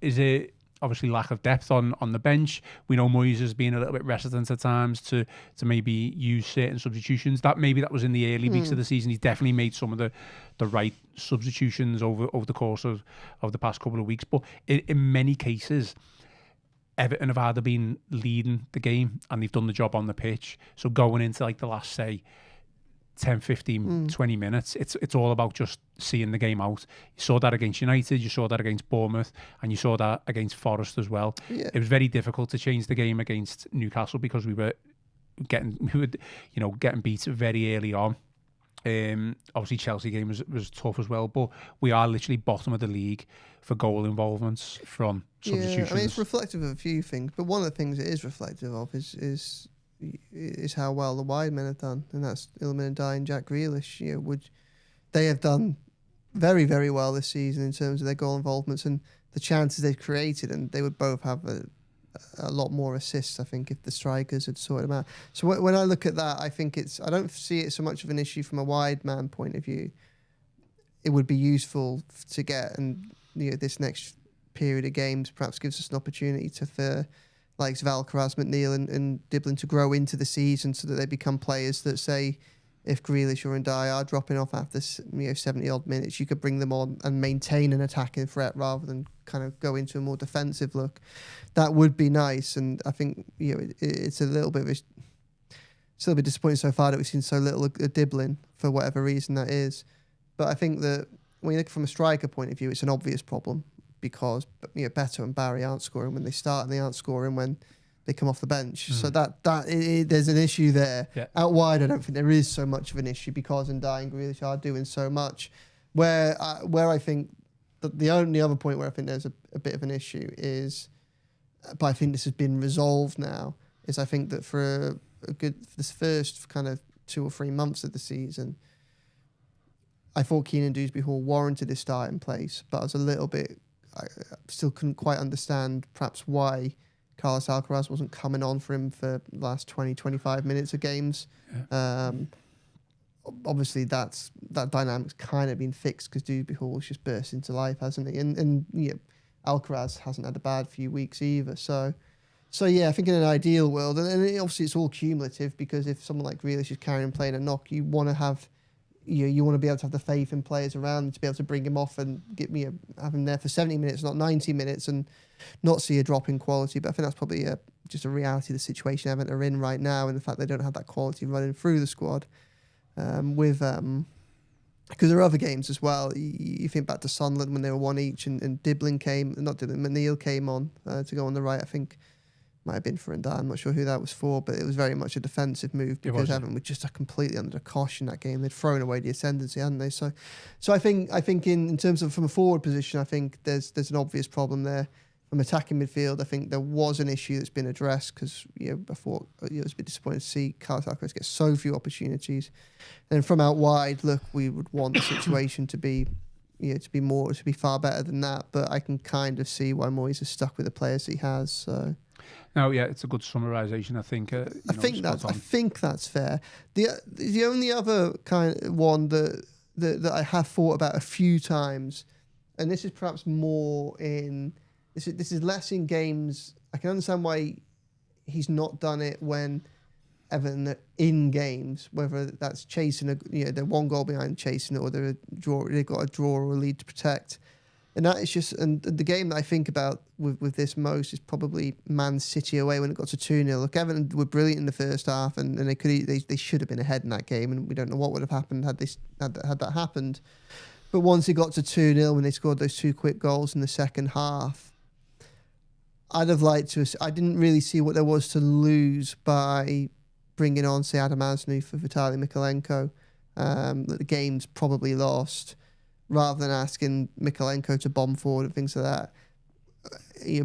Is it obviously lack of depth on the bench? We know Moyes has been a little bit reticent at times to maybe use certain substitutions. That was in the early weeks of the season. He's definitely made some of the right substitutions over the course of the past couple of weeks. But in many cases, Everton have either been leading the game and they've done the job on the pitch. So going into like the last, say, 10, 15, 20 minutes, it's all about just seeing the game out. You saw that against United, you saw that against Bournemouth, and you saw that against Forest as well. Yeah. It was very difficult to change the game against Newcastle because we were getting beat very early on. Obviously Chelsea game was tough as well, but we are literally bottom of the league for goal involvements from substitutions. Yeah, I mean, it's reflective of a few things, but one of the things it is reflective of is how well the wide men have done, and that's Iliman and Dye and Jack Grealish. They have done very, very well this season in terms of their goal involvements and the chances they've created, and they would both have a lot more assists, I think, if the strikers had sorted them out. So when I look at that, I think I don't see it so much of an issue from a wide man point of view. It would be useful to get, and this next period of games perhaps gives us an opportunity for likes of Alcaraz, McNeil and Dibblin to grow into the season so that they become players that, say, if Grealish or Ndiaye are dropping off after 70-odd minutes, you could bring them on and maintain an attacking threat rather than kind of go into a more defensive look. That would be nice, and I think it's a little bit disappointing so far that we've seen so little of Dibblin for whatever reason that is. But I think that when you look from a striker point of view, it's an obvious problem, because Beto and Barry aren't scoring when they start and they aren't scoring when they come off the bench. So there's an issue there. Yeah. Out wide, I don't think there is so much of an issue because Ndiaye and Grealish are doing so much. Where I think the only other point where I think there's a bit of an issue is, but I think this has been resolved now, is I think that for this first kind of 2 or 3 months of the season, I thought Keenan Dewsbury-Hall warranted his starting place, but I was a little bit. I still couldn't quite understand perhaps why Carlos Alcaraz wasn't coming on for him for the last 20, 25 minutes of games. Yeah. Obviously, that dynamic's kind of been fixed because Dewsbury-Hall's just burst into life, hasn't he? And Alcaraz hasn't had a bad few weeks either. So yeah, I think in an ideal world, and obviously it's all cumulative, because if someone like Grealish is carrying playing a knock, you want to have. You want to be able to have the faith in players around to be able to bring him off and have him there for 70 minutes, not 90 minutes, and not see a drop in quality. But I think that's probably just a reality of the situation Everton are in right now, and the fact they don't have that quality running through the squad. Because there are other games as well. You think back to Sunderland when they were 1 each, and McNeil came on to go on the right. I think might have been for Ndai. I'm not sure who that was for, but it was very much a defensive move because Everton were just completely under the cosh in that game. They'd thrown away the ascendancy, hadn't they? So I think in terms of from a forward position, I think there's an obvious problem there. From attacking midfield, I think there was an issue that's been addressed because before it was a bit disappointing to see Carlos Alcaraz get so few opportunities. And from out wide, look, we would want the situation to be far better than that. But I can kind of see why Moyes is stuck with the players he has. So. No, yeah, it's a good summarisation. I think. I think that's fair. The only other kind of one that I have thought about a few times, and this is perhaps more in. This is less in games. I can understand why he's not done it when Everton are in games, whether that's chasing they're one goal behind chasing it, or they've got a draw or a lead to protect. And that is just, and the game that I think about with this most is probably Man City away when it got to 2-0. Look, Everton were brilliant in the first half, and they should have been ahead in that game, and we don't know what would have happened had that happened. But once it got to 2-0, when they scored those 2 quick goals in the second half, I'd have liked to. I didn't really see what there was to lose by bringing on, say, Adam Asnou for Vitaly Mykolenko. That the game's probably lost, rather than asking Mykolenko to bomb forward and things like that.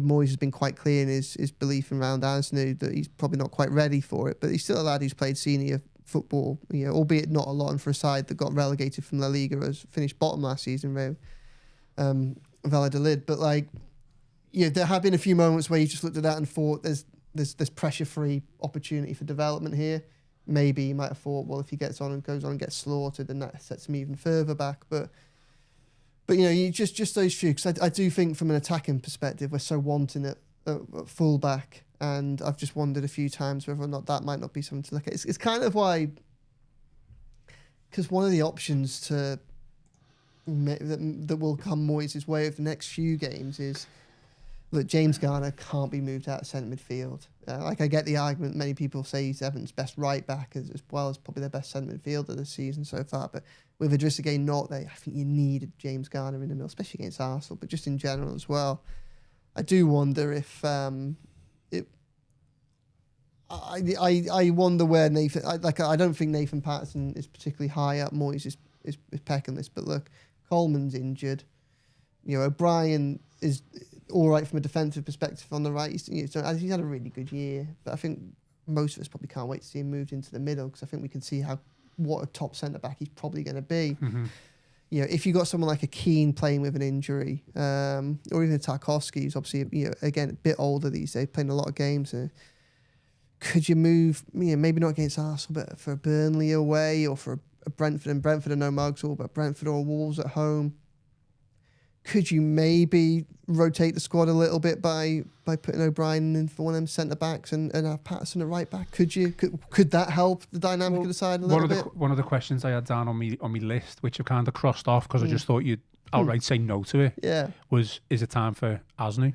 Moyes has been quite clear in his belief around Asnou that he's probably not quite ready for it, but he's still a lad who's played senior football, albeit not a lot, and for a side that got relegated from La Liga, as finished bottom last season, Valladolid. But there have been a few moments where you just looked at that and thought there's pressure-free opportunity for development here. Maybe you might have thought, well, if he goes on and gets slaughtered, then that sets him even further back. But you just those few, because I do think from an attacking perspective, we're so wanting at full-back, and I've just wondered a few times whether or not that might not be something to look at. It's kind of why, because one of the options that will come Moyes' way over the next few games is that James Garner can't be moved out of centre midfield. I get the argument. Many people say he's Everton's best right back as well as probably their best centre midfielder this season so far. But with Idrissa Gueye not there, I think you need James Garner in the middle, especially against Arsenal, but just in general as well. I do wonder if I wonder where Nathan. I don't think Nathan Patterson is particularly high up Moyes' is pecking list. But look, Coleman's injured. O'Brien is all right from a defensive perspective on the right. He's had a really good year, but I think most of us probably can't wait to see him moved into the middle, because I think we can see what a top centre back he's probably going to be. Mm-hmm. If you got someone like a Keane playing with an injury, or even a Tarkowski, who's obviously again a bit older these days, playing a lot of games. Could you move? Maybe not against Arsenal, but for Burnley away, or for a Brentford, and Brentford are no mugs, all but Brentford or Wolves at home. Could you maybe rotate the squad a little bit by putting O'Brien in for one of them centre backs and have Patterson at right back? Could that help the dynamic of the side a little bit? One of the questions I had down on me list, which I've kind of crossed off because I just thought you'd outright say no to it. Yeah. Is it time for Asnou?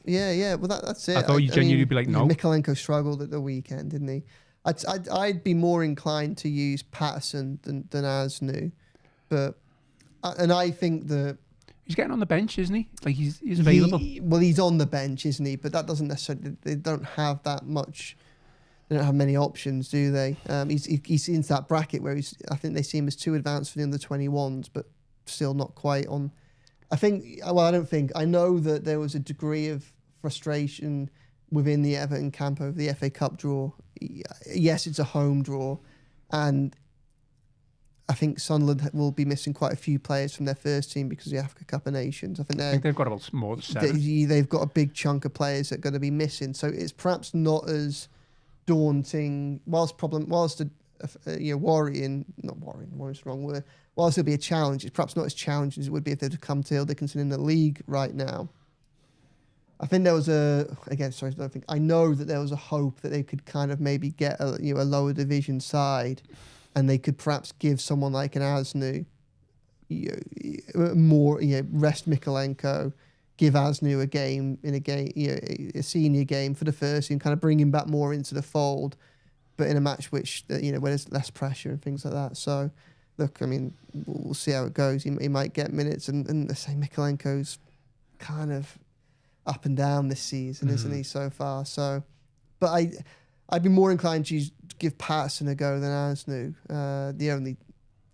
Yeah. Well, that's it. I thought you genuinely would be like, no. Mykolenko struggled at the weekend, didn't he? I'd be more inclined to use Patterson than Asnou, and I think that. He's getting on the bench, isn't he? He's available. He's on the bench, isn't he? But that doesn't necessarily. They don't have that much. They don't have many options, do they? He's into that bracket where I think they see him as too advanced for the under 21s, but still not quite on. I know that there was a degree of frustration within the Everton camp over the FA Cup draw. Yes, it's a home draw, and I think Sunderland will be missing quite a few players from their first team because of the Africa Cup of Nations. I think they've got about more than 7. They've got a big chunk of players that are going to be missing. So it's perhaps not as daunting. Whilst worrying's the wrong word. Whilst it'll be a challenge, it's perhaps not as challenging as it would be if they'd come to Hill Dickinson in the league right now. I think there was I know that there was a hope that they could kind of maybe get a lower division side, and they could perhaps give someone like an Asnou more, rest Mykolenko, give Asnou a senior game for the first and kind of bring him back more into the fold, but in a match where there's less pressure and things like that. So, look, we'll see how it goes. He might get minutes, and let's say Mykolenko's kind of up and down this season, isn't he, so far? So but I'd be more inclined to give Patterson a go than Asnu. The only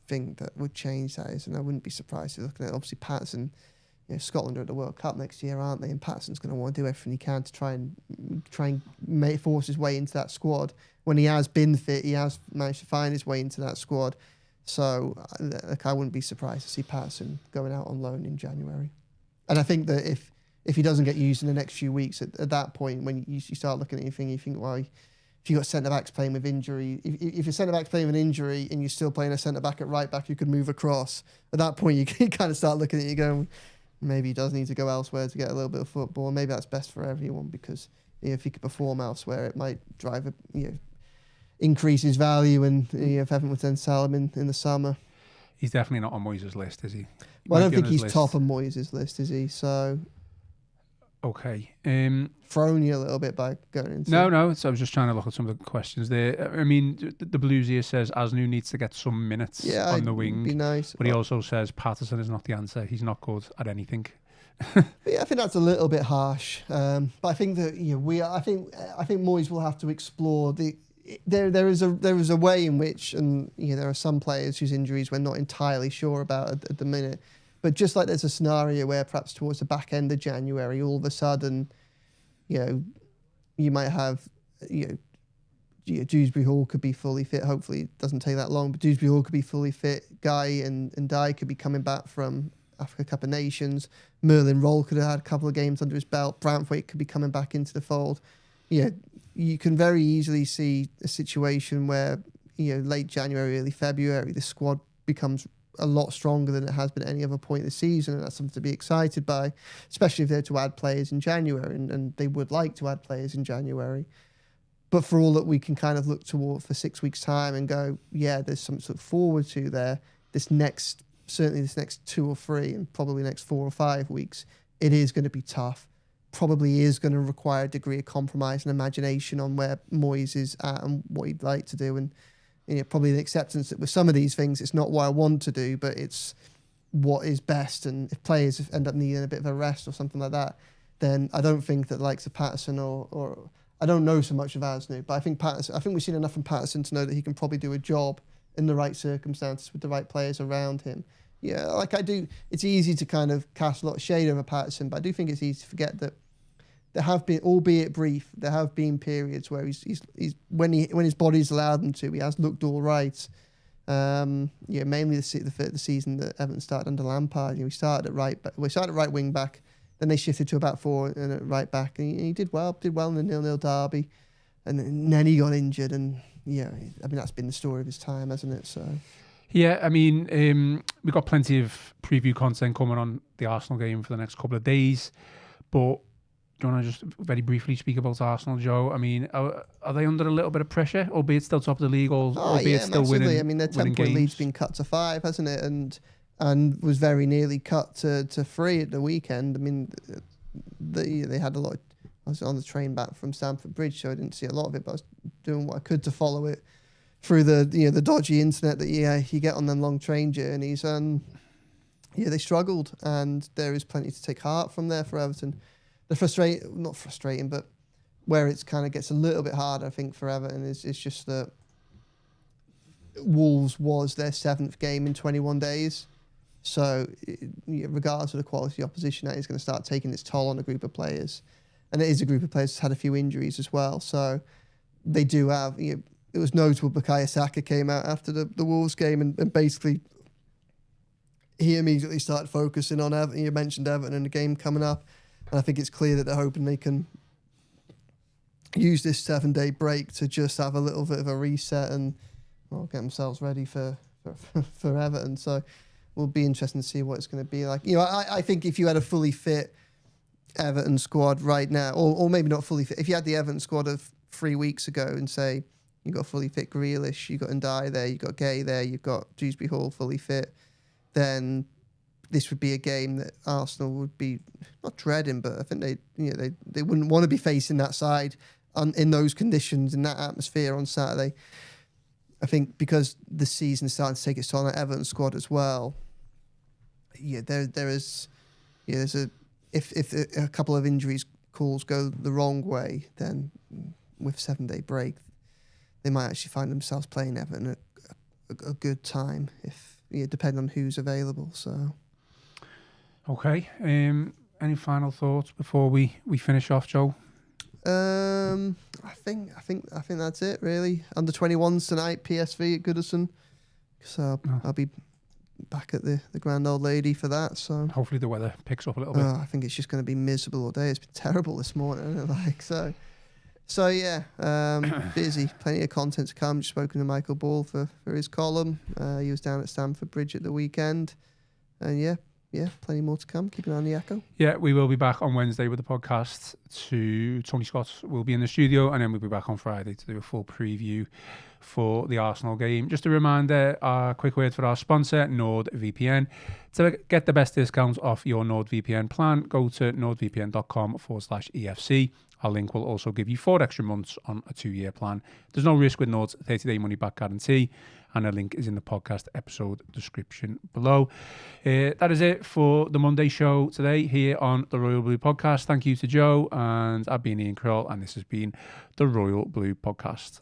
thing that would change that is, and I wouldn't be surprised if looking at obviously Patterson. Scotland are at the World Cup next year, aren't they? And Patterson's going to want to do everything he can to try and force his way into that squad. When he has been fit, he has managed to find his way into that squad. So, I wouldn't be surprised to see Patterson going out on loan in January. And I think that if he doesn't get used in the next few weeks, at that point, when you start looking at anything, you think, well, if you've got centre-backs playing with injury, if your centre-back's playing with injury and you're still playing a centre-back at right-back who could move across, at that point you can kind of start looking at it and going, maybe he does need to go elsewhere to get a little bit of football. Maybe that's best for everyone because if he could perform elsewhere, it might drive increase his value. And if Everton would then sell him in the summer, he's definitely not on Moyes' list, is he? Well, I don't think he's top on Moyes' list, is he? So okay, throwing you a little bit by going into no. So I was just trying to look at some of the questions there. I mean, the Blues here says Asnu needs to get some minutes on the wing. Be nice, but he also says Patterson is not the answer. He's not good at anything. Yeah, I think that's a little bit harsh. But I think that I think Moyes will have to explore there is a way in which, and there are some players whose injuries we're not entirely sure about at the minute. But just like there's a scenario where perhaps towards the back end of January, all of a sudden, you might have, Dewsbury-Hall could be fully fit. Hopefully it doesn't take that long, but Dewsbury-Hall could be fully fit. Guy and Dye could be coming back from Africa Cup of Nations. Merlin Roll could have had a couple of games under his belt. Branthwaite could be coming back into the fold. You can very easily see a situation where, late January, early February, the squad becomes a lot stronger than it has been at any other point this season, and that's something to be excited by, especially if they're to add players in January, and they would like to add players in January. But for all that we can kind of look toward for 6 weeks' time and go, there's something to look forward to there, certainly this next 2 or 3 and probably next 4 or 5 weeks, it is going to be tough. Probably is going to require a degree of compromise and imagination on where Moyes is at and what he'd like to do, and probably the acceptance that with some of these things, it's not what I want to do, but it's what is best. And if players end up needing a bit of a rest or something like that, then I don't think that likes of Patterson or I don't know so much of Asnu, but I think we've seen enough from Patterson to know that he can probably do a job in the right circumstances with the right players around him. Like I do, it's easy to kind of cast a lot of shade over Patterson, but I do think it's easy to forget that there have been, albeit brief, there have been periods where he's when his body's allowed him to, he has looked all right. Mainly the season that Everton started under Lampard. We started at right wing back, then they shifted to about 4 and at right back, and he did well in the 0-0 derby, and then he got injured, and that's been the story of his time, hasn't it? So. Yeah, I mean, we've got plenty of preview content coming on the Arsenal game for the next couple of days, but do you want to just very briefly speak about Arsenal, Joe? I mean, are they under a little bit of pressure, albeit still top of the league, albeit still massively. winning? I mean, their 10-point lead's been cut to 5, hasn't it? And was very nearly cut to 3 at the weekend. I mean, they had a lot. I was on the train back from Stamford Bridge, so I didn't see a lot of it, but I was doing what I could to follow it through the dodgy internet that you get on them long train journeys. And they struggled, and there is plenty to take heart from there for Everton. Not frustrating, but where it's kind of gets a little bit harder, I think, for Everton is just that Wolves was their 7th game in 21 days. So regardless of the quality of the opposition, that is going to start taking its toll on a group of players. And it is a group of players that's had a few injuries as well. So they do have, it was notable Bukayo Saka came out after the Wolves game and basically he immediately started focusing on Everton. You mentioned Everton and the game coming up. And I think it's clear that they're hoping they can use this 7-day break to just have a little bit of a reset and get themselves ready for Everton. So will be interesting to see what it's going to be like. I think if you had a fully fit Everton squad right now, or maybe not fully fit, if you had the Everton squad of 3 weeks ago and say you got fully fit Grealish, you got Ndiaye there, you got Gay there, you've got Dewsbury-Hall fully fit, then this would be a game that Arsenal would be not dreading, but I think they wouldn't want to be facing that side in those conditions, in that atmosphere on Saturday. I think because the season is starting to take its toll on the Everton squad as well. There's a couple of injuries calls go the wrong way, then with 7-day break, they might actually find themselves playing Everton a good time, if depending on who's available. So, okay. Any final thoughts before we finish off, Joe? I think that's it really. Under 21s tonight, PSV at Goodison. So I'll be back at the Grand Old Lady for that. So hopefully the weather picks up a little bit. I think it's just going to be miserable all day. It's been terrible this morning, isn't it? So yeah, busy. Plenty of content to come. Just spoken to Michael Ball for his column. He was down at Stamford Bridge at the weekend, and yeah, plenty more to come. Keep an eye on the Echo. Yeah, we will be back on Wednesday with the podcast. Tony Scott will be in the studio, and then we'll be back on Friday to do a full preview for the Arsenal game. Just a reminder, a quick word for our sponsor, NordVPN. To get the best discounts off your NordVPN plan, go to nordvpn.com/EFC. Our link will also give you 4 extra months on a 2-year plan. There's no risk with Nord's 30-day money-back guarantee, and a link is in the podcast episode description below. That is it for the Monday show today here on the Royal Blue Podcast. Thank you to Joe, and I've been Ian Croll, and this has been the Royal Blue Podcast.